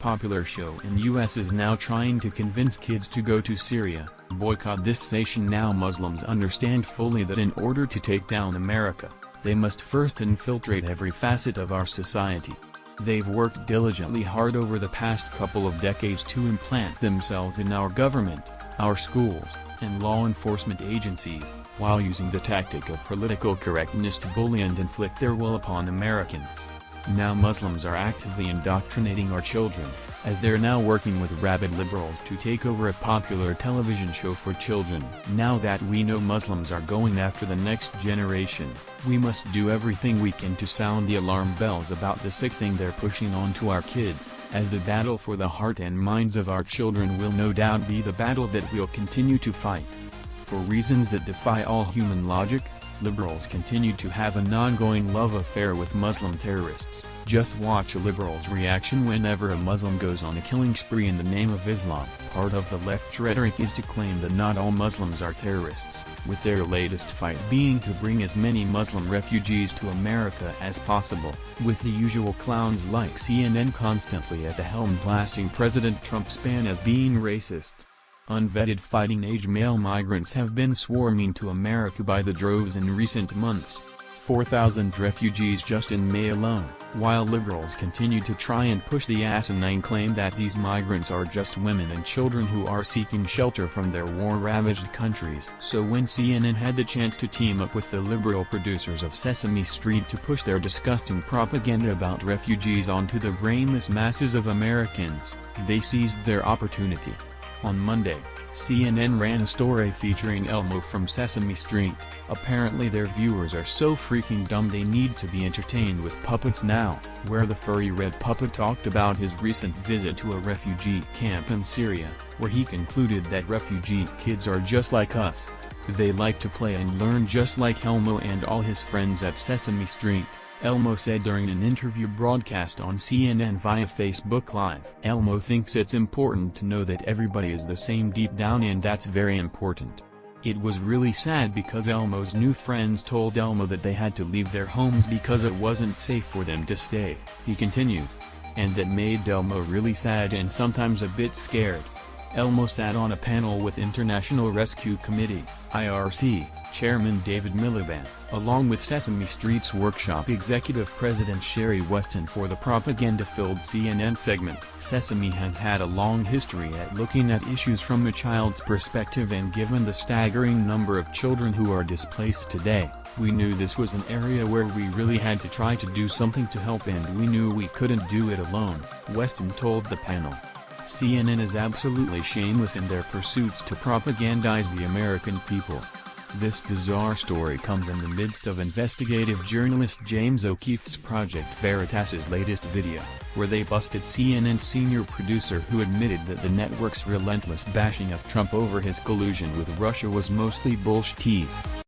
popular show in US is now trying to convince kids to go to Syria, boycott this Sation. Now Muslims understand fully that in order to take down America, they must first infiltrate every facet of our society. They've worked diligently hard over the past couple of decades to implant themselves in our government, our schools, and law enforcement agencies, while using the tactic of political correctness to bully and inflict their will upon Americans. Now Muslims are actively indoctrinating our children, as they're now working with rabid liberals to take over a popular television show for children. Now that we know Muslims are going after the next generation, we must do everything we can to sound the alarm bells about the sick thing they're pushing onto our kids, as the battle for the heart and minds of our children will no doubt be the battle that we'll continue to fight. For reasons that defy all human logic, liberals continue to have an ongoing love affair with Muslim terrorists. Just watch a liberal's reaction whenever a Muslim goes on a killing spree in the name of Islam. Part of the left's rhetoric is to claim that not all Muslims are terrorists, with their latest fight being to bring as many Muslim refugees to America as possible, with the usual clowns like CNN constantly at the helm blasting President Trump's ban as being racist. Unvetted fighting-age male migrants have been swarming to America by the droves in recent months, 4,000 refugees just in May alone, while liberals continue to try and push the asinine claim that these migrants are just women and children who are seeking shelter from their war-ravaged countries. So when CNN had the chance to team up with the liberal producers of Sesame Street to push their disgusting propaganda about refugees onto the brainless masses of Americans, they seized their opportunity. On Monday, CNN ran a story featuring Elmo from Sesame Street. Apparently their viewers are so freaking dumb they need to be entertained with puppets now, where the furry red puppet talked about his recent visit to a refugee camp in Syria, where he concluded that refugee kids are just like us. They like to play and learn just like Elmo and all his friends at Sesame Street, Elmo said during an interview broadcast on CNN via Facebook Live. Elmo thinks it's important to know that everybody is the same deep down, and that's very important. It was really sad because Elmo's new friends told Elmo that they had to leave their homes because it wasn't safe for them to stay, he continued. And that made Elmo really sad and sometimes a bit scared. Elmo sat on a panel with International Rescue Committee, IRC, Chairman David Miliband, along with Sesame Street's workshop executive president Sherry Weston for the propaganda-filled CNN segment. Sesame has had a long history at looking at issues from a child's perspective, and given the staggering number of children who are displaced today, we knew this was an area where we really had to try to do something to help, and we knew we couldn't do it alone, Weston told the panel. CNN is absolutely shameless in their pursuits to propagandize the American people. This bizarre story comes in the midst of investigative journalist James O'Keefe's Project Veritas's latest video, where they busted CNN's senior producer who admitted that the network's relentless bashing of Trump over his collusion with Russia was mostly bullshit.